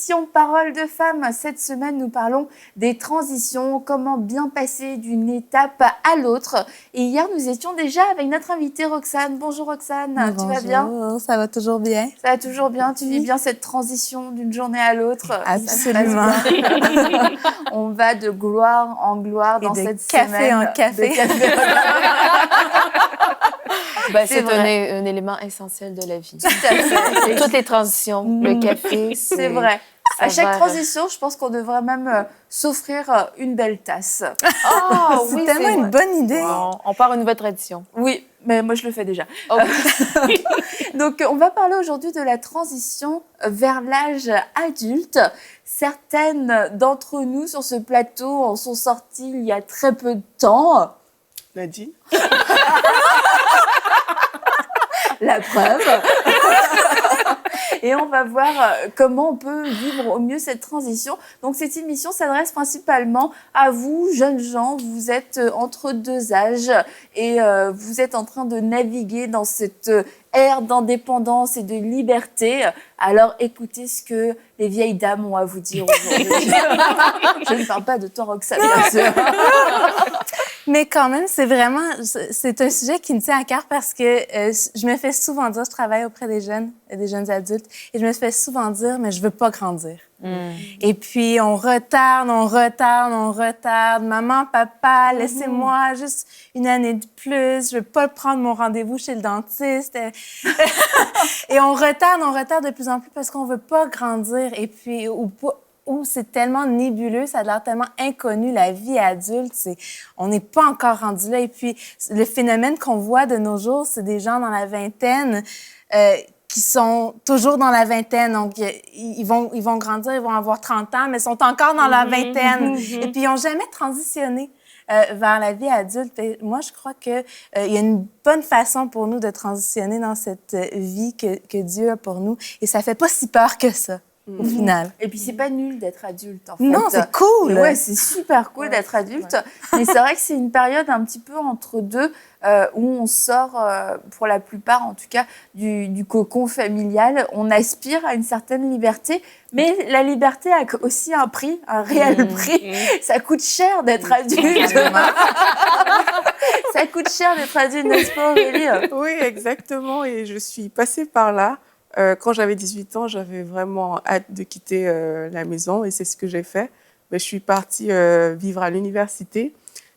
émission Parole de femmes. Cette semaine, nous parlons des transitions, comment bien passer d'une étape à l'autre. Et hier, nous étions déjà avec notre invitée Roxane. Bonjour Roxane, Bonjour, tu vas bien? ça va toujours bien. Ça va toujours bien, tu vis bien cette transition d'une journée à l'autre? Absolument. On va de gloire en gloire dans cette semaine. Café en café. De café en café. C'est un élément essentiel de la vie. Tout à fait. Toutes les transitions, le café, c'est vrai. À chaque transition, je pense qu'on devrait même s'offrir une belle tasse. Oh, c'est tellement une bonne idée. Wow. On part une nouvelle tradition. Oui, mais moi, je le fais déjà. Oh. Donc, on va parler aujourd'hui de la transition vers l'âge adulte. Certaines d'entre nous sur ce plateau en sont sorties il y a très peu de temps. Nadine. La preuve. Et on va voir comment on peut vivre au mieux cette transition. Donc, cette émission s'adresse principalement à vous, jeunes gens. Vous êtes entre deux âges et vous êtes en train de naviguer dans cette ère d'indépendance et de liberté. Alors, écoutez ce que les vieilles dames ont à vous dire aujourd'hui. Je ne parle pas de toi, Roxane, bien sûr. Mais quand même, c'est un sujet qui me tient à cœur parce que je me fais souvent dire, je travaille auprès des jeunes adultes, et je me fais souvent dire, mais je veux pas grandir. Et puis, on retarde. Maman, papa, laissez-moi juste une année de plus. Je veux pas prendre mon rendez-vous chez le dentiste. Et on retarde de plus en plus parce qu'on veut pas grandir. Et puis, où c'est tellement nébuleux, ça a l'air tellement inconnu, la vie adulte, on n'est pas encore rendu là. Et puis, le phénomène qu'on voit de nos jours, c'est des gens dans la vingtaine qui sont toujours dans la vingtaine. Donc, ils vont grandir, ils vont avoir 30 ans, mais sont encore dans la vingtaine. Et puis, ils n'ont jamais transitionné vers la vie adulte. Et moi, je crois qu'il y a une bonne façon pour nous de transitionner dans cette vie que Dieu a pour nous. Et ça fait pas si peur que ça. Au final. Et puis, c'est pas nul d'être adulte, en fait. Non, c'est cool! Ouais, c'est super cool d'être adulte. Ouais. Mais c'est vrai que c'est une période un petit peu entre deux où on sort, pour la plupart en tout cas, du cocon familial. On aspire à une certaine liberté, mais la liberté a aussi un prix, un réel prix. Ça coûte cher d'être adulte. Ça coûte cher d'être adulte, n'est-ce pas, Aurélie? Oui, exactement. Et je suis passée par là. Quand j'avais 18 ans, j'avais vraiment hâte de quitter la maison et c'est ce que j'ai fait. Mais je suis partie vivre à l'université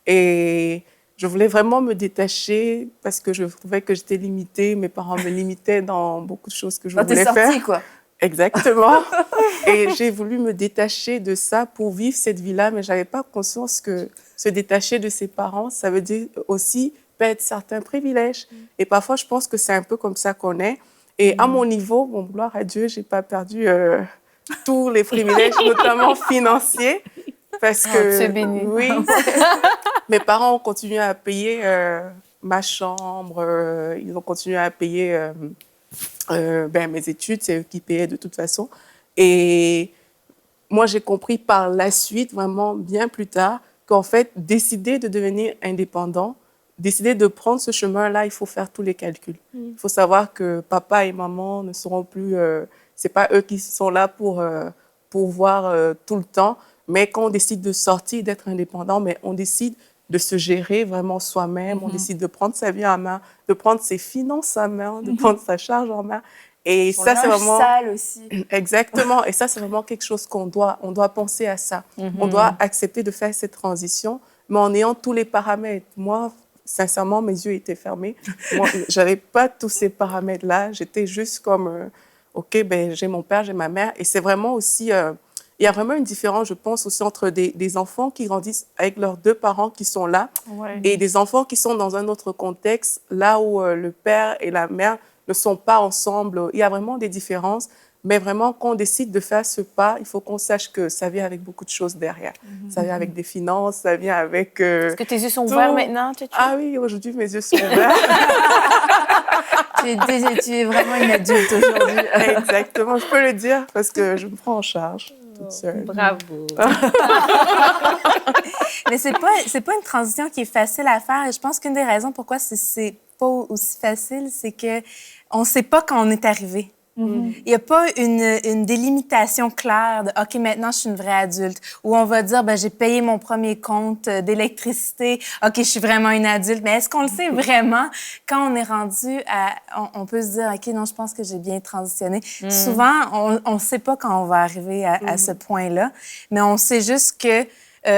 et je voulais vraiment me détacher parce que je trouvais que j'étais limitée. Mes parents me limitaient dans beaucoup de choses que je voulais faire. T'es sortie, quoi. Exactement. Et j'ai voulu me détacher de ça pour vivre cette vie-là, mais je n'avais pas conscience que se détacher de ses parents, ça veut dire aussi perdre certains privilèges. Et parfois, je pense que c'est un peu comme ça qu'on est. Et à mon niveau, bon, gloire à Dieu, je n'ai pas perdu tous les privilèges, notamment financiers. Parce que, tu es bénie. Oui, mes parents ont continué à payer ma chambre, ils ont continué à payer mes études, c'est eux qui payaient de toute façon. Et moi, j'ai compris par la suite, vraiment bien plus tard, qu'en fait, décider de devenir indépendant, décider de prendre ce chemin-là, il faut faire tous les calculs. Il faut savoir que papa et maman ne seront plus... c'est pas eux qui sont là pour voir tout le temps. Mais quand on décide de sortir, d'être indépendant, mais on décide de se gérer vraiment soi-même. On décide de prendre sa vie en main, de prendre ses finances en main, de prendre sa charge en main. Et son ça, c'est vraiment... sale aussi. Exactement. Et ça, c'est vraiment quelque chose on doit penser à ça. On doit accepter de faire cette transition, mais en ayant tous les paramètres. Moi, sincèrement, mes yeux étaient fermés. Moi, je n'avais pas tous ces paramètres-là. J'étais juste comme, OK, ben, j'ai mon père, j'ai ma mère. Et c'est vraiment aussi... il y a vraiment une différence, je pense, aussi entre des enfants qui grandissent avec leurs deux parents qui sont là et des enfants qui sont dans un autre contexte, là où le père et la mère ne sont pas ensemble. Il y a vraiment des différences. Mais vraiment, quand on décide de faire ce pas, il faut qu'on sache que ça vient avec beaucoup de choses derrière. Ça vient avec des finances, ça vient avec... Est-ce que tes yeux sont ouverts maintenant, Tchatchou? Ah oui, aujourd'hui, mes yeux sont ouverts. Tu es vraiment une adulte aujourd'hui. Exactement, je peux le dire parce que je me prends en charge toute seule. Bravo. Mais c'est pas une transition qui est facile à faire. Et je pense qu'une des raisons pourquoi c'est pas aussi facile, c'est que on sait pas quand on est arrivé. Il n'y a pas une délimitation claire de OK, maintenant je suis une vraie adulte. Où on va dire ben j'ai payé mon premier compte d'électricité. OK, je suis vraiment une adulte. Mais est-ce qu'on le sait vraiment quand on est rendu à. On peut se dire OK, non, je pense que j'ai bien transitionné. Souvent, on ne sait pas quand on va arriver à ce point-là, mais on sait juste que.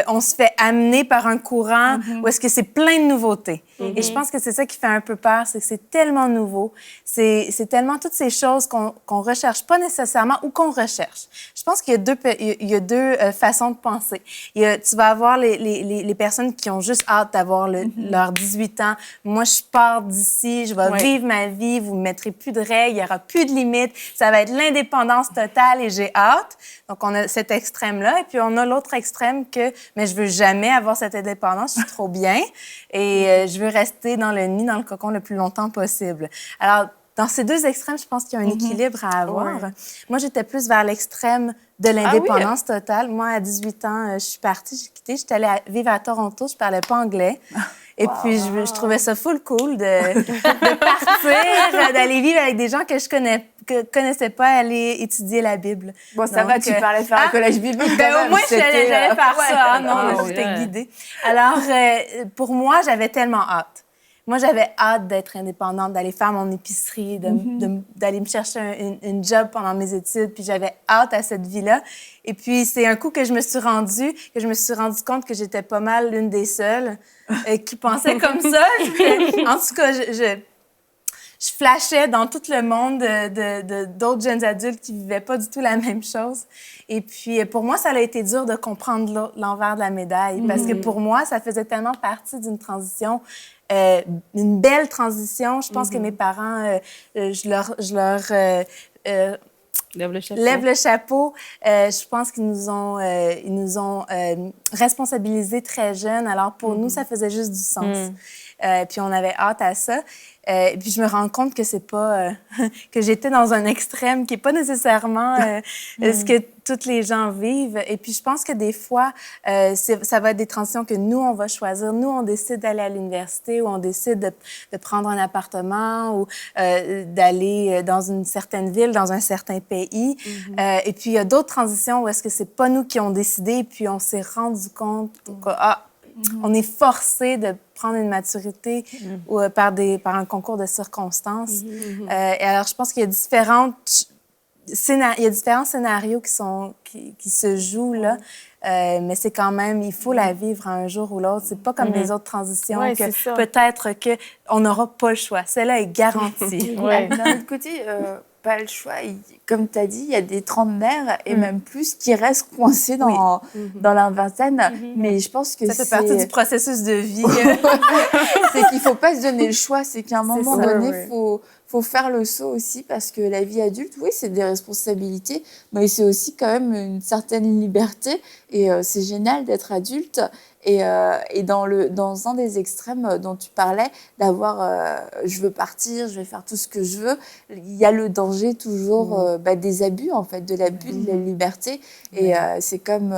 On se fait amener par un courant où est-ce que c'est plein de nouveautés. Et je pense que c'est ça qui fait un peu peur, c'est que c'est tellement nouveau. C'est tellement toutes ces choses qu'on recherche pas nécessairement ou qu'on recherche. Je pense qu'il y a deux façons de penser. Tu vas avoir les personnes qui ont juste hâte d'avoir leurs 18 ans. Moi, je pars d'ici, je vais vivre ma vie, vous ne me mettrez plus de règles, il n'y aura plus de limites, ça va être l'indépendance totale et j'ai hâte. Donc, on a cet extrême-là. Et puis, on a l'autre extrême que mais je veux jamais avoir cette indépendance, je suis trop bien et je veux rester dans le nid, dans le cocon le plus longtemps possible. Alors, dans ces deux extrêmes, je pense qu'il y a un équilibre à avoir. Moi, j'étais plus vers l'extrême de l'indépendance totale. Moi, à 18 ans, je suis partie, j'ai quitté, j'étais allée vivre à Toronto, je parlais pas anglais. Et puis, je trouvais ça full cool de partir, d'aller vivre avec des gens que je connaissais pas, aller étudier la Bible. Bon, ça va, tu parlais faire un collège biblique. Ben, au moins, j'allais faire ça. Non, j'étais guidée. Alors, pour moi, j'avais tellement hâte. Moi, j'avais hâte d'être indépendante, d'aller faire mon épicerie, d'aller me chercher une job pendant mes études. Puis j'avais hâte à cette vie-là. Et puis, c'est un coup que je me suis rendu compte que j'étais pas mal l'une des seules qui pensait comme ça. En tout cas, je flashais dans tout le monde d'autres jeunes adultes qui vivaient pas du tout la même chose. Et puis, pour moi, ça a été dur de comprendre l'envers de la médaille. Parce que pour moi, ça faisait tellement partie d'une transition, une belle transition. Je pense que mes parents, je leur lève le chapeau. Je pense qu'ils nous ont responsabilisés très jeunes. Alors, pour nous, ça faisait juste du sens. Puis on avait hâte à ça. Puis je me rends compte que c'est pas que j'étais dans un extrême qui est pas nécessairement ce que toutes les gens vivent. Et puis je pense que des fois, ça va être des transitions que nous on va choisir. Nous on décide d'aller à l'université ou on décide de prendre un appartement ou d'aller dans une certaine ville, dans un certain pays. Et puis il y a d'autres transitions où est-ce que c'est pas nous qui ont décidé. Et puis on s'est rendu compte que on est forcé de prendre une maturité ou, par un concours de circonstances. Et alors, je pense qu'il y a différents scénarios qui se jouent là. Mais c'est quand même, il faut la vivre un jour ou l'autre. C'est pas comme les autres transitions que peut-être qu'on n'aura pas le choix. Celle-là est garantie. D'un autre côté, pas le choix. Comme tu as dit, il y a des trentenaires et même plus qui restent coincés dans la vingtaine. Mais je pense que ça fait partie du processus de vie. C'est qu'il ne faut pas se donner le choix. C'est qu'à un moment donné, faut faire le saut aussi parce que la vie adulte, oui, c'est des responsabilités, mais c'est aussi quand même une certaine liberté. Et c'est génial d'être adulte. Et dans un des extrêmes dont tu parlais, d'avoir je veux partir, je vais faire tout ce que je veux, il y a le danger toujours des abus, en fait, de l'abus de la liberté. Et c'est comme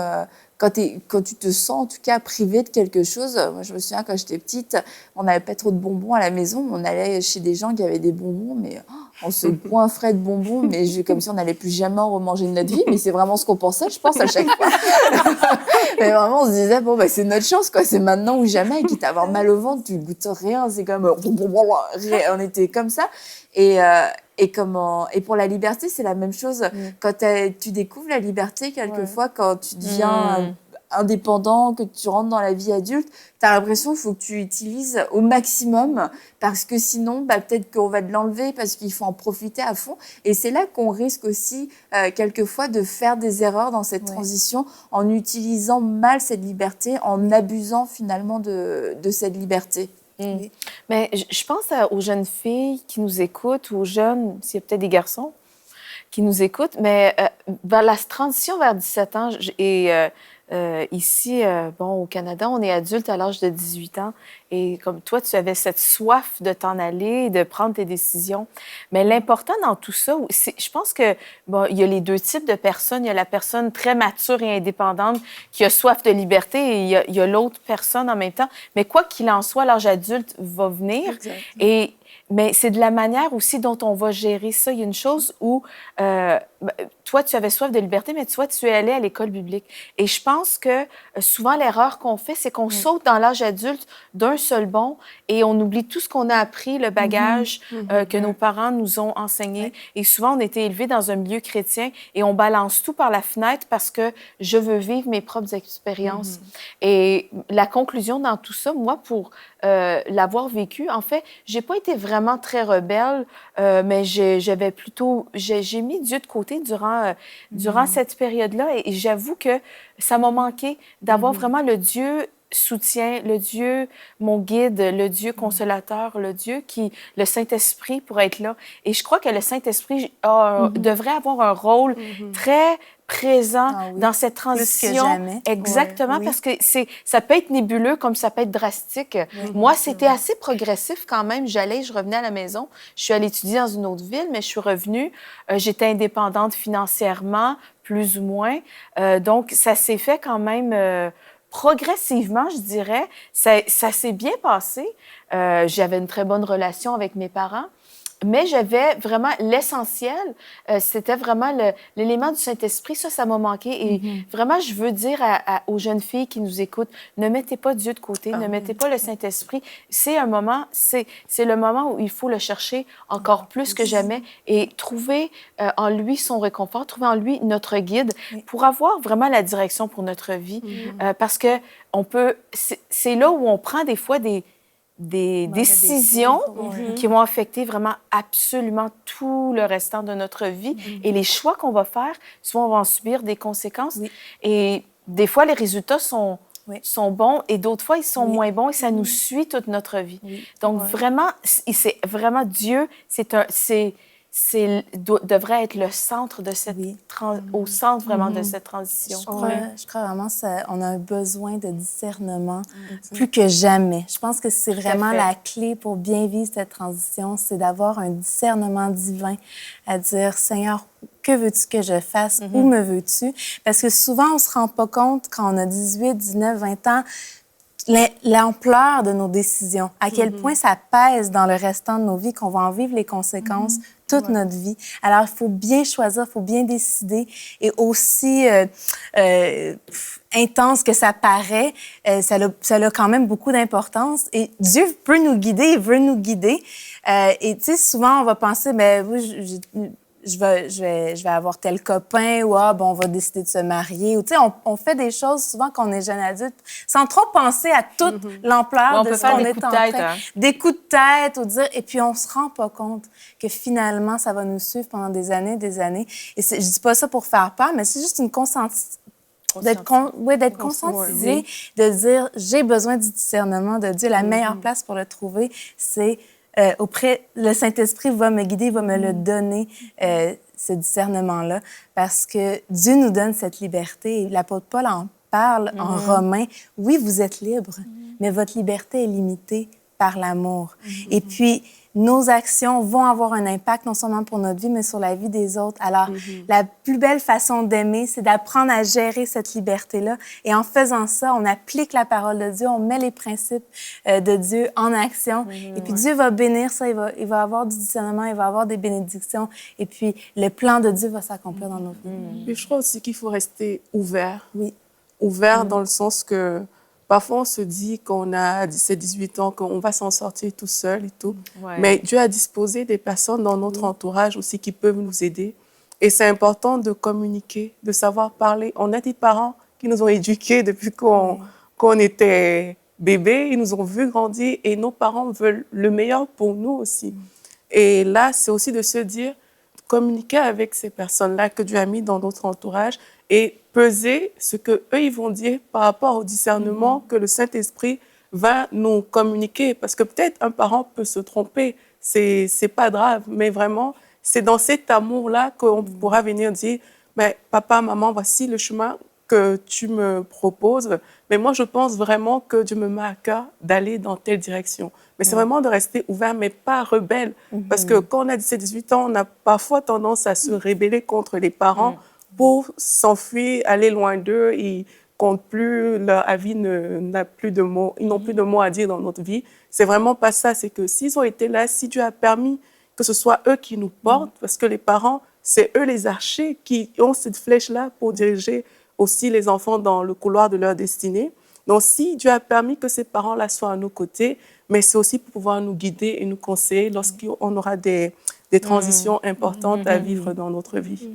quand tu te sens, en tout cas, privé de quelque chose. Moi, je me souviens, quand j'étais petite, on n'avait pas trop de bonbons à la maison. On allait chez des gens qui avaient des bonbons, mais on se goinfrait de bonbons, mais comme si on n'allait plus jamais en remanger de notre vie. Mais c'est vraiment ce qu'on pensait, je pense, à chaque fois. Mais vraiment, on se disait, bon, c'est notre chance, quoi. C'est maintenant ou jamais. Quitte à avoir mal au ventre, tu goûtes rien. C'est comme... On était comme ça. Et pour la liberté, c'est la même chose. Quand tu découvres la liberté, quelquefois, quand tu deviens indépendant, que tu rentres dans la vie adulte, tu as l'impression qu'il faut que tu utilises au maximum parce que sinon, peut-être qu'on va te l'enlever parce qu'il faut en profiter à fond. Et c'est là qu'on risque aussi, quelquefois, de faire des erreurs dans cette transition en utilisant mal cette liberté, en abusant finalement de cette liberté. Mais je pense aux jeunes filles qui nous écoutent, aux jeunes, s'il y a peut-être des garçons qui nous écoutent, mais vers la transition vers 17 ans, ici, au Canada, on est adulte à l'âge de 18 ans. Et comme toi, tu avais cette soif de t'en aller, de prendre tes décisions. Mais l'important dans tout ça, je pense que il y a les deux types de personnes. Il y a la personne très mature et indépendante qui a soif de liberté et il y a l'autre personne en même temps. Mais quoi qu'il en soit, l'âge adulte va venir. mais c'est de la manière aussi dont on va gérer ça. Il y a une chose où toi, tu avais soif de liberté, mais toi, tu es allé à l'école biblique. Et je pense que souvent, l'erreur qu'on fait, c'est qu'on saute dans l'âge adulte d'un seul bond et on oublie tout ce qu'on a appris, le bagage que nos parents nous ont enseigné. Et souvent, on était élevés dans un milieu chrétien et on balance tout par la fenêtre parce que je veux vivre mes propres expériences. Et la conclusion dans tout ça, moi, pour l'avoir vécu, en fait, j'ai pas été vraiment très rebelle, mais j'avais plutôt... J'ai mis Dieu de côté durant cette période-là et j'avoue que ça m'a manqué d'avoir vraiment le Dieu soutien, le Dieu, mon guide, le Dieu consolateur, le Saint-Esprit pour être là. Et je crois que le Saint-Esprit devrait avoir un rôle très présent dans cette transition. Plus que jamais. Exactement, parce que ça peut être nébuleux comme ça peut être drastique. Moi, c'était assez progressif quand même. Je revenais à la maison. Je suis allée étudier dans une autre ville, mais je suis revenue. J'étais indépendante financièrement, plus ou moins. Donc, ça s'est fait quand même progressivement, je dirais. Ça s'est bien passé. J'avais une très bonne relation avec mes parents. Mais j'avais vraiment l'essentiel, c'était vraiment l'élément du Saint-Esprit. Ça m'a manqué. Et vraiment, je veux dire aux jeunes filles qui nous écoutent, ne mettez pas Dieu de côté, ne mettez pas le Saint-Esprit. C'est un moment, c'est le moment où il faut le chercher encore plus que jamais et trouver en lui son réconfort, trouver en lui notre guide pour avoir vraiment la direction pour notre vie. Parce que c'est là où on prend des fois des décisions qui vont affecter vraiment absolument tout le restant de notre vie. Et les choix qu'on va faire, souvent, on va en subir des conséquences. Et des fois, les résultats sont bons et d'autres fois, ils sont moins bons et ça nous suit toute notre vie. Donc, vraiment, c'est vraiment Dieu, devrait être le centre de cette au centre vraiment de cette transition. Je crois vraiment on a un besoin de discernement plus que jamais. Je pense que c'est vraiment la clé pour bien vivre cette transition, c'est d'avoir un discernement divin, à dire, Seigneur, que veux-tu que je fasse? Où me veux-tu? Parce que souvent, on ne se rend pas compte quand on a 18, 19, 20 ans, l'ampleur de nos décisions, à quel point ça pèse dans le restant de nos vies, qu'on va en vivre les conséquences toute notre vie. Alors, il faut bien choisir, il faut bien décider. Et aussi intense que ça paraît, ça a quand même beaucoup d'importance. Et Dieu peut nous guider, il veut nous guider. Et tu sais, souvent, on va penser, ben oui, je vais avoir tel copain ou on va décider de se marier. Ou tu sais, on fait des choses souvent quand on est jeune adulte sans trop penser à toute l'ampleur de ce qu'on est en train. Des coups de tête ou dire... Et puis, on se rend pas compte que finalement, ça va nous suivre pendant des années, des années. Et je dis pas ça pour faire peur, mais c'est juste une d'être conscientisé, de dire, j'ai besoin du discernement de Dieu. La meilleure place pour le trouver, c'est... le Saint-Esprit va me guider, va me le donner, ce discernement-là, parce que Dieu nous donne cette liberté. Et l'apôtre Paul en parle en Romains. Oui, vous êtes libre, mais votre liberté est limitée par l'amour. Et puis, nos actions vont avoir un impact non seulement pour notre vie, mais sur la vie des autres. Alors, la plus belle façon d'aimer, c'est d'apprendre à gérer cette liberté-là. Et en faisant ça, on applique la parole de Dieu, on met les principes de Dieu en action. Et puis, Dieu va bénir ça, il va avoir du discernement, il va avoir des bénédictions. Et puis, le plan de Dieu va s'accomplir dans nos vies. Mais je crois aussi qu'il faut rester ouvert. Ouvert dans le sens que parfois, on se dit qu'on a 17, 18 ans, qu'on va s'en sortir tout seul et tout. Mais Dieu a disposé des personnes dans notre entourage aussi qui peuvent nous aider. Et c'est important de communiquer, de savoir parler. On a des parents qui nous ont éduqués depuis qu'on était bébés. Ils nous ont vus grandir et nos parents veulent le meilleur pour nous aussi. Et là, c'est aussi de se dire, communiquer avec ces personnes-là que Dieu a mis dans notre entourage et peser ce qu'eux, ils vont dire par rapport au discernement que le Saint-Esprit va nous communiquer. Parce que peut-être un parent peut se tromper, c'est pas grave, mais vraiment, c'est dans cet amour-là qu'on pourra venir dire, mais papa, maman, voici le chemin que tu me proposes. Mais moi, je pense vraiment que Dieu me met à cœur d'aller dans telle direction. Mais c'est vraiment de rester ouvert, mais pas rebelle. Parce que quand on a 17-18 ans, on a parfois tendance à se rébeller contre les parents pour s'enfuir, aller loin d'eux et comptent plus, leur avis n'a plus de mots, ils n'ont plus de mots à dire dans notre vie. C'est vraiment pas ça. C'est que s'ils ont été là, si Dieu a permis que ce soit eux qui nous portent, parce que les parents, c'est eux les archers qui ont cette flèche-là pour diriger aussi les enfants dans le couloir de leur destinée. Donc, si Dieu a permis que ces parents-là soient à nos côtés, mais c'est aussi pour pouvoir nous guider et nous conseiller lorsqu'on aura des transitions importantes à vivre dans notre vie.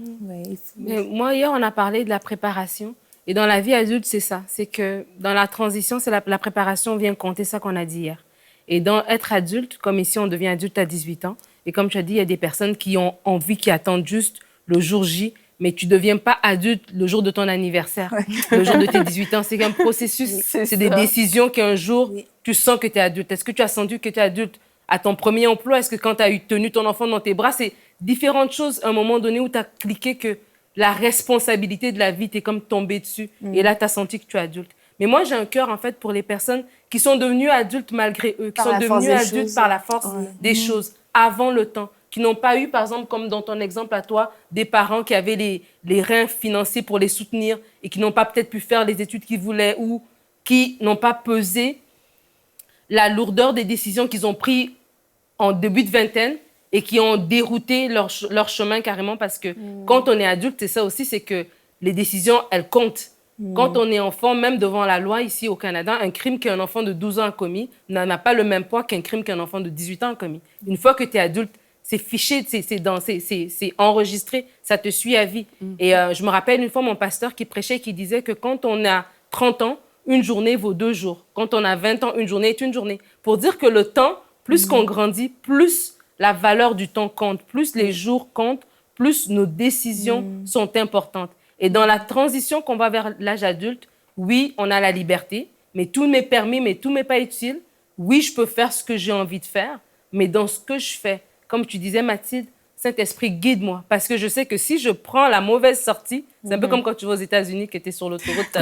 Mais moi, hier, on a parlé de la préparation. Et dans la vie adulte, c'est ça. C'est que dans la transition, c'est la préparation vient compter ça qu'on a dit hier. Et dans être adulte, comme ici, on devient adulte à 18 ans. Et comme tu as dit, il y a des personnes qui ont envie, qui attendent juste le jour J, mais tu ne deviens pas adulte le jour de ton anniversaire, le jour de tes 18 ans. C'est un processus, c'est des décisions qu'un jour, tu sens que tu es adulte. Est-ce que tu as senti que tu es adulte à ton premier emploi? Est-ce que quand tu as tenu ton enfant dans tes bras, c'est différentes choses à un moment donné où tu as cliqué que la responsabilité de la vie t'est comme tombée dessus. Et là, tu as senti que tu es adulte. Mais moi, j'ai un cœur, en fait, pour les personnes qui sont devenues adultes malgré eux, qui sont devenues adultes par la force des choses, avant le temps, qui n'ont pas eu, par exemple, comme dans ton exemple à toi, des parents qui avaient les reins financiers pour les soutenir et qui n'ont pas peut-être pu faire les études qu'ils voulaient ou qui n'ont pas pesé la lourdeur des décisions qu'ils ont prises en début de vingtaine et qui ont dérouté leur chemin carrément parce que quand on est adulte, c'est ça aussi, c'est que les décisions, elles comptent. Quand on est enfant, même devant la loi ici au Canada, un crime qu'un enfant de 12 ans a commis n'a pas le même poids qu'un crime qu'un enfant de 18 ans a commis. Une fois que tu es adulte, c'est fiché, c'est enregistré, ça te suit à vie. Et je me rappelle une fois mon pasteur qui prêchait, qui disait que quand on a 30 ans, une journée vaut 2 jours. Quand on a 20 ans, une journée est une journée. Pour dire que le temps, plus qu'on grandit, plus la valeur du temps compte, plus les jours comptent, plus nos décisions sont importantes. Et dans la transition qu'on va vers l'âge adulte, oui, on a la liberté, mais tout m'est permis, mais tout m'est pas utile. Oui, je peux faire ce que j'ai envie de faire, mais dans ce que je fais, comme tu disais, Mathilde, Saint-Esprit, guide-moi. Parce que je sais que si je prends la mauvaise sortie, c'est un peu comme quand tu vas aux États-Unis, que tu es sur l'autoroute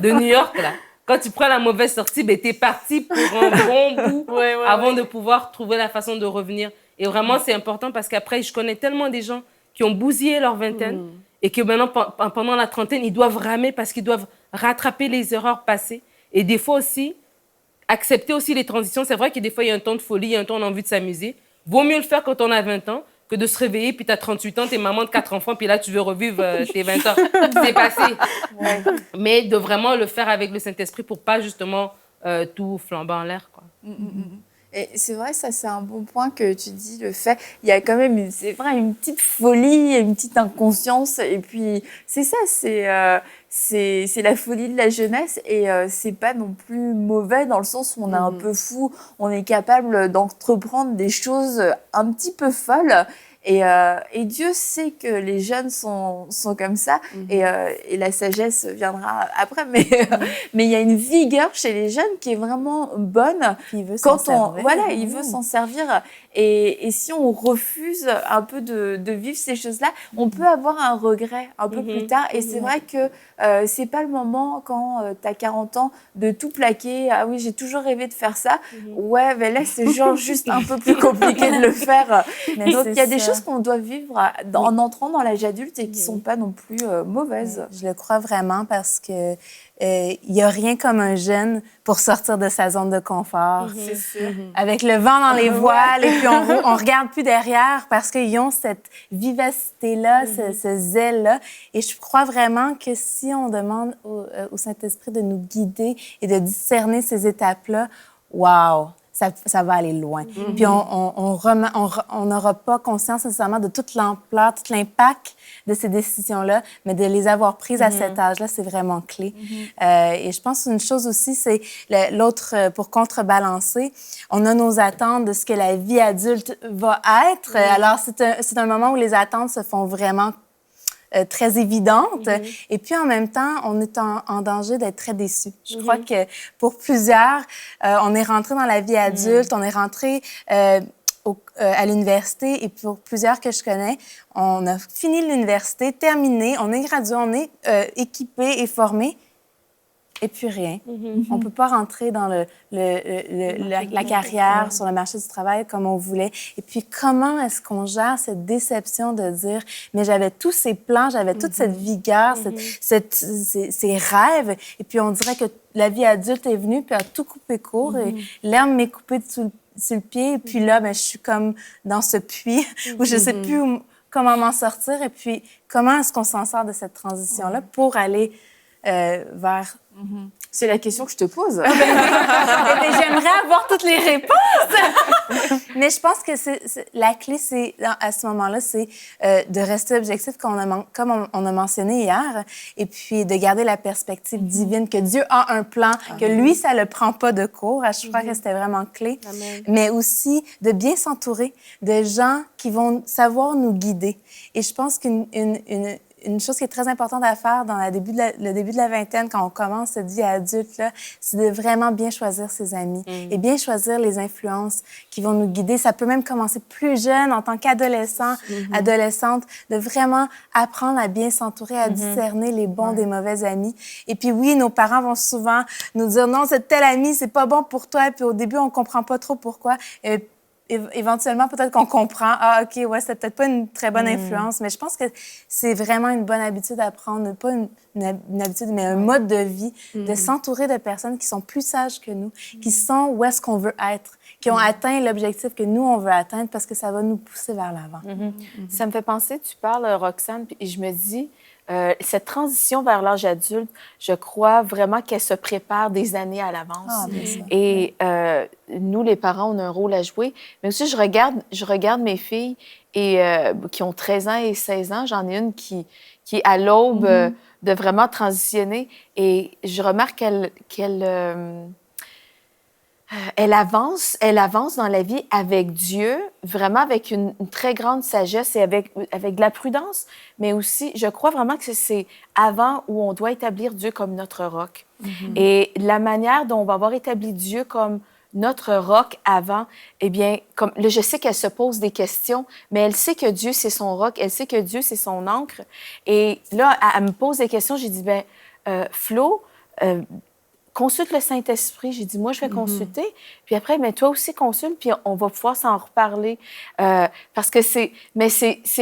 de New York, là. Quand tu prends la mauvaise sortie, ben, tu es parti pour un bon bout avant de pouvoir trouver la façon de revenir. Et vraiment, c'est important parce qu'après, je connais tellement des gens qui ont bousillé leur vingtaine et que maintenant, pendant la trentaine, ils doivent ramer parce qu'ils doivent rattraper les erreurs passées. Et des fois aussi, accepter aussi les transitions. C'est vrai que des fois, il y a un temps de folie, il y a un temps d'envie de s'amuser. Vaut mieux le faire quand on a 20 ans que de se réveiller, puis tu as 38 ans, tu es maman de 4 enfants, puis là, tu veux revivre tes 20 ans. C'est passé. Mais de vraiment le faire avec le Saint-Esprit pour pas justement tout flamber en l'air, quoi. Et c'est vrai, ça c'est un bon point que tu dis, le fait, il y a quand même, c'est vrai, une petite folie, une petite inconscience, et puis c'est ça, c'est la folie de la jeunesse, et c'est pas non plus mauvais dans le sens où on est un peu fou, on est capable d'entreprendre des choses un petit peu folles. Et Dieu sait que les jeunes sont comme ça, et la sagesse viendra après, mais il y a une vigueur chez les jeunes qui est vraiment bonne. Il veut s'en servir. Voilà, il veut s'en servir. Et si on refuse un peu de vivre ces choses-là, on peut avoir un regret un peu plus tard. Et c'est vrai que c'est pas le moment quand tu as 40 ans de tout plaquer. Ah oui, j'ai toujours rêvé de faire ça. Ouais, mais là, c'est genre juste un peu plus compliqué de le faire. Donc, il y a des choses qu'on doit vivre en entrant dans l'âge adulte et qui sont pas non plus mauvaises. Je le crois vraiment parce que il y a rien comme un jeune pour sortir de sa zone de confort. C'est sûr. Avec le vent dans les voiles et puis on regarde plus derrière parce qu'ils ont cette vivacité-là, ce zèle-là. Et je crois vraiment que si on demande au Saint-Esprit de nous guider et de discerner ces étapes-là, wow! Ça va aller loin. Puis on n'aura pas conscience nécessairement de toute l'ampleur, tout l'impact de ces décisions-là, mais de les avoir prises à cet âge-là, c'est vraiment clé. Et je pense une chose aussi, c'est l'autre, pour contrebalancer, on a nos attentes de ce que la vie adulte va être. Alors, c'est un moment où les attentes se font vraiment très évidente. Et puis, en même temps, on est en danger d'être très déçus. Je crois que pour plusieurs, on est rentré dans la vie adulte, on est rentré à l'université, et pour plusieurs que je connais, on a fini l'université, terminé, on est gradué, on est équipé et formé. et puis rien. On ne peut pas rentrer dans la carrière sur le marché du travail comme on voulait. Et puis, comment est-ce qu'on gère cette déception de dire, mais j'avais tous ces plans, j'avais toute cette vigueur, ces rêves, et puis on dirait que la vie adulte est venue, puis a tout coupé court, et l'herbe m'est coupée sur le pied, et puis là, ben, je suis comme dans ce puits où je ne sais plus comment m'en sortir, et puis comment est-ce qu'on s'en sort de cette transition-là pour aller vers... C'est la question que je te pose. J'aimerais avoir toutes les réponses. Mais je pense que la clé, à ce moment-là, c'est de rester objectif, comme on a mentionné hier, et puis de garder la perspective divine, que Dieu a un plan, que lui, ça le prend pas de court. Je crois que c'était vraiment clé. Amen. Mais aussi de bien s'entourer de gens qui vont savoir nous guider. Et je pense une chose qui est très importante à faire dans le début de la vingtaine, quand on commence cette vie adulte, là, c'est de vraiment bien choisir ses amis et bien choisir les influences qui vont nous guider. Ça peut même commencer plus jeune, en tant qu'adolescent, adolescente, de vraiment apprendre à bien s'entourer, à discerner les bons des mauvais amis. Et puis oui, nos parents vont souvent nous dire « Non, cette telle amie, c'est pas bon pour toi. » Et puis au début, on comprend pas trop pourquoi. Éventuellement, peut-être qu'on comprend, ah, OK, ouais, c'est peut-être pas une très bonne influence, mais je pense que c'est vraiment une bonne habitude à prendre, pas une habitude, mais un mode de vie, de s'entourer de personnes qui sont plus sages que nous, qui sont où est-ce qu'on veut être, qui ont atteint l'objectif que nous, on veut atteindre parce que ça va nous pousser vers l'avant. Ça me fait penser, tu parles, Roxane, et je me dis, cette transition vers l'âge adulte, je crois vraiment qu'elle se prépare des années à l'avance. Ah, bien sûr. Et nous, les parents, on a un rôle à jouer. Mais aussi, je regarde mes filles qui ont 13 ans et 16 ans. J'en ai une qui est à l'aube de vraiment transitionner. Et je remarque qu'elle avance dans la vie avec Dieu, vraiment avec une très grande sagesse et avec de la prudence, mais aussi, je crois vraiment que c'est avant où on doit établir Dieu comme notre roc. Et la manière dont on va avoir établi Dieu comme notre roc avant, eh bien, comme là, je sais qu'elle se pose des questions, mais elle sait que Dieu, c'est son roc, elle sait que Dieu, c'est son ancre. Et là, elle me pose des questions, j'ai dit, Flo, consulte le Saint-Esprit. J'ai dit, moi, je vais consulter. Puis après, mais toi aussi, consulte, puis on va pouvoir s'en reparler. Parce que c'est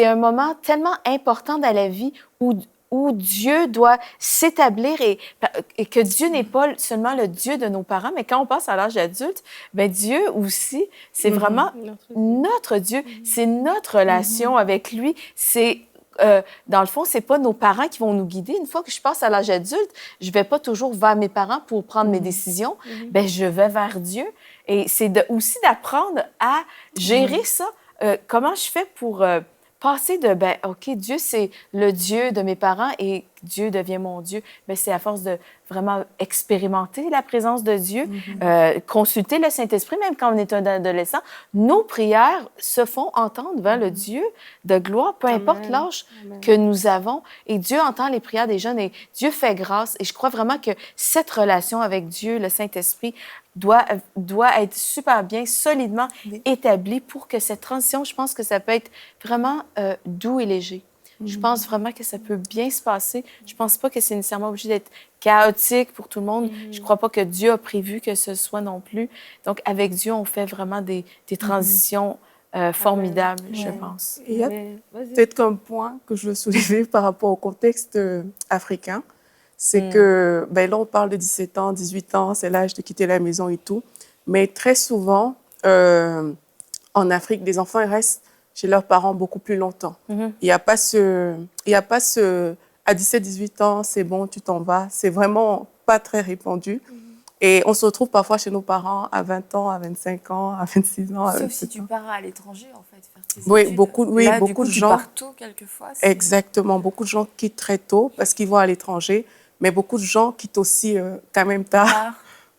un moment tellement important dans la vie où Dieu doit s'établir et que Dieu n'est pas seulement le Dieu de nos parents, mais quand on passe à l'âge adulte, bien, Dieu aussi, c'est vraiment notre Dieu. C'est notre relation avec lui. C'est... dans le fond, c'est pas nos parents qui vont nous guider. Une fois que je passe à l'âge adulte, je vais pas toujours vers mes parents pour prendre mes décisions. Ben, je vais vers Dieu. Et c'est aussi d'apprendre à gérer ça. Comment je fais pour passer de, OK, Dieu, c'est le Dieu de mes parents et Dieu devient mon Dieu. Bien, c'est à force de vraiment expérimenter la présence de Dieu, consulter le Saint-Esprit, même quand on est un adolescent. Nos prières se font entendre vers le Dieu de gloire, peu importe l'âge que nous avons. Et Dieu entend les prières des jeunes et Dieu fait grâce. Et je crois vraiment que cette relation avec Dieu, le Saint-Esprit, doit être super bien, solidement établie pour que cette transition, je pense que ça peut être vraiment doux et léger. Je pense vraiment que ça peut bien se passer. Je pense pas que c'est nécessairement obligé d'être chaotique pour tout le monde. Je crois pas que Dieu a prévu que ce soit non plus. Donc, avec Dieu, on fait vraiment des transitions formidables, je pense. Il y a peut-être un point que je veux soulever par rapport au contexte africain. C'est que, là, on parle de 17 ans, 18 ans, c'est l'âge de quitter la maison et tout. Mais très souvent, en Afrique, les enfants ils restent chez leurs parents beaucoup plus longtemps. Il n'y a pas ce à 17, 18 ans, c'est bon, tu t'en vas. C'est vraiment pas très répandu. Et on se retrouve parfois chez nos parents à 20 ans, à 25 ans, à 26 ans. Sauf si tu pars à l'étranger, en fait, faire tes Oui, études. beaucoup de gens. Tu pars tôt, quelquefois. Exactement. Beaucoup de gens quittent très tôt parce qu'ils vont à l'étranger. Mais beaucoup de gens quittent aussi quand même tard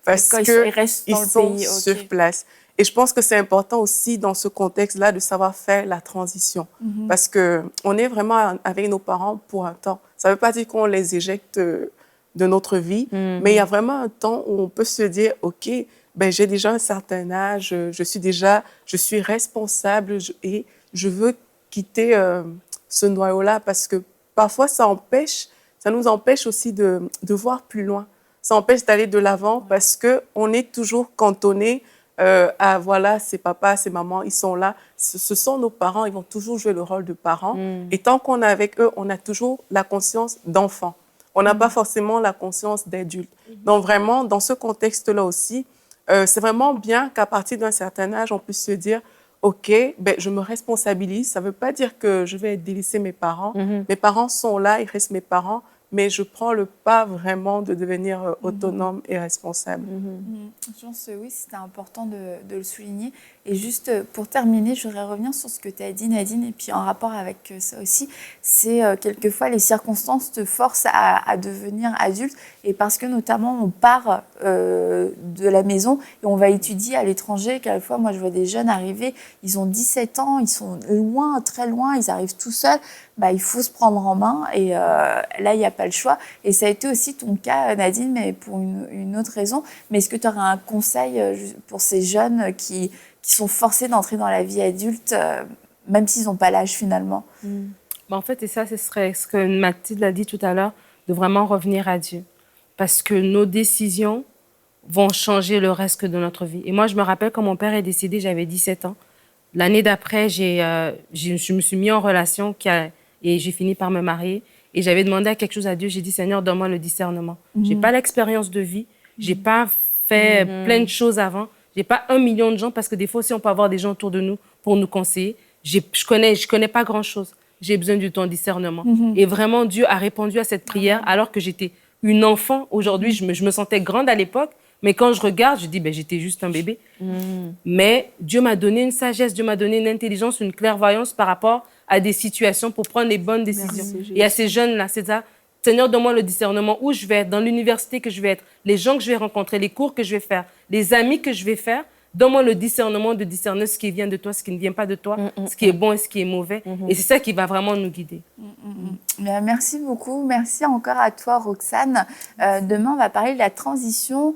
parce qu'ils sont sur place. Et je pense que c'est important aussi dans ce contexte-là de savoir faire la transition. Parce qu'on est vraiment avec nos parents pour un temps. Ça ne veut pas dire qu'on les éjecte de notre vie, mais il y a vraiment un temps où on peut se dire, OK, j'ai déjà un certain âge, je suis responsable et je veux quitter ce noyau-là parce que parfois ça nous empêche aussi de voir plus loin. ça empêche d'aller de l'avant parce qu'on est toujours cantonné à voilà, c'est papa, c'est maman, ils sont là. Ce sont nos parents, ils vont toujours jouer le rôle de parents. Et tant qu'on est avec eux, on a toujours la conscience d'enfant. On n'a pas forcément la conscience d'adulte. Donc vraiment, dans ce contexte-là aussi, c'est vraiment bien qu'à partir d'un certain âge, on puisse se dire, OK, ben, je me responsabilise. Ça ne veut pas dire que je vais délaisser mes parents. Mes parents sont là, ils restent mes parents, mais je prends le pas vraiment de devenir autonome et responsable. Je pense que oui, c'était important de le souligner. Et juste pour terminer, je voudrais revenir sur ce que tu as dit, Nadine, et puis en rapport avec ça aussi, c'est quelquefois les circonstances te forcent à devenir adulte, et parce que notamment on part de la maison et on va étudier à l'étranger. Quelquefois, moi je vois des jeunes arriver, ils ont 17 ans, ils sont loin, très loin, ils arrivent tout seuls. Bah, il faut se prendre en main et là, il n'y a pas le choix. Et ça a été aussi ton cas, Nadine, mais pour une autre raison. Mais est-ce que tu aurais un conseil pour ces jeunes qui sont forcés d'entrer dans la vie adulte, même s'ils n'ont pas l'âge finalement? En fait, et ça, ce serait ce que Mathilde a dit tout à l'heure, de vraiment revenir à Dieu. Parce que nos décisions vont changer le reste de notre vie. Et moi, je me rappelle quand mon père est décédé, j'avais 17 ans. L'année d'après, je me suis mis en relation et j'ai fini par me marier. Et j'avais demandé quelque chose à Dieu. J'ai dit, Seigneur, donne-moi le discernement. Je n'ai pas l'expérience de vie. Je n'ai pas fait plein de choses avant. Je n'ai pas 1 million de gens, parce que des fois aussi, on peut avoir des gens autour de nous pour nous conseiller. Je connais pas grand-chose. J'ai besoin de ton discernement. Et vraiment, Dieu a répondu à cette prière alors que j'étais une enfant. Aujourd'hui, je me sentais grande à l'époque. Mais quand je regarde, je dis, j'étais juste un bébé. Mais Dieu m'a donné une sagesse, Dieu m'a donné une intelligence, une clairvoyance par rapport à des situations pour prendre les bonnes décisions. Et à ces jeunes-là, c'est ça. Seigneur, donne-moi le discernement où je vais être, dans l'université que je vais être, les gens que je vais rencontrer, les cours que je vais faire, les amis que je vais faire. Donne-moi le discernement de discerner ce qui vient de toi, ce qui ne vient pas de toi, ce qui est bon et ce qui est mauvais. Et c'est ça qui va vraiment nous guider. Merci beaucoup. Merci encore à toi, Roxane. Demain, on va parler de la transition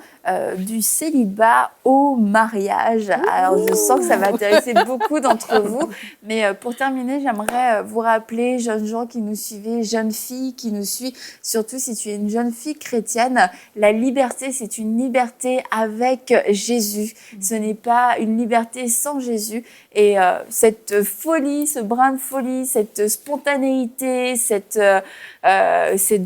du célibat au mariage. Alors, je sens que ça va intéresser beaucoup d'entre vous. Mais pour terminer, j'aimerais vous rappeler, jeunes gens qui nous suivez, jeunes filles qui nous suivent, surtout si tu es une jeune fille chrétienne, la liberté, c'est une liberté avec Jésus. Ce n'est pas une liberté sans Jésus. Et cette folie, ce brin de folie, cette spontanéité, cette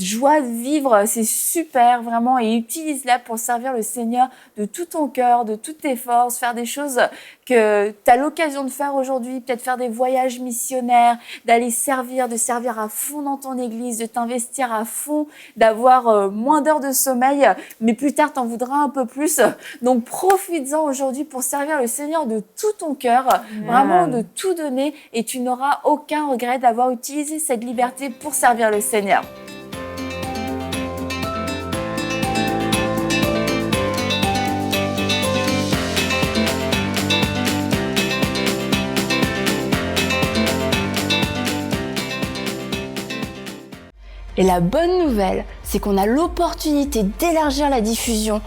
joie de vivre, c'est super, vraiment. Et utilise-la pour servir le Seigneur de tout ton cœur, de toutes tes forces, faire des choses que tu as l'occasion de faire aujourd'hui, peut-être faire des voyages missionnaires, d'aller servir, de servir à fond dans ton église, de t'investir à fond, d'avoir moins d'heures de sommeil, mais plus tard, t'en voudras un peu plus. Donc, profites-en aujourd'hui pour servir le Seigneur de tout ton cœur, vraiment de tout donner, et tu n'auras aucun regret d'avoir utilisé cette liberté pour servir le Seigneur. Et la bonne nouvelle, c'est qu'on a l'opportunité d'élargir la diffusion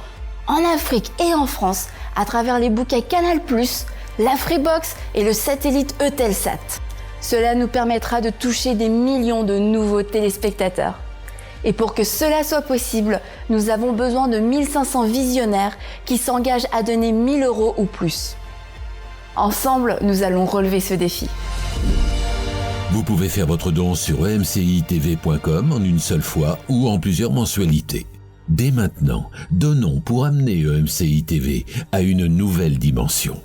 en Afrique et en France à travers les bouquets Canal+, la Freebox et le satellite Eutelsat. Cela nous permettra de toucher des millions de nouveaux téléspectateurs. Et pour que cela soit possible, nous avons besoin de 1500 visionnaires qui s'engagent à donner 1 000 € ou plus. Ensemble, nous allons relever ce défi. Vous pouvez faire votre don sur emcitv.com en une seule fois ou en plusieurs mensualités. Dès maintenant, donnons pour amener EMCI TV à une nouvelle dimension.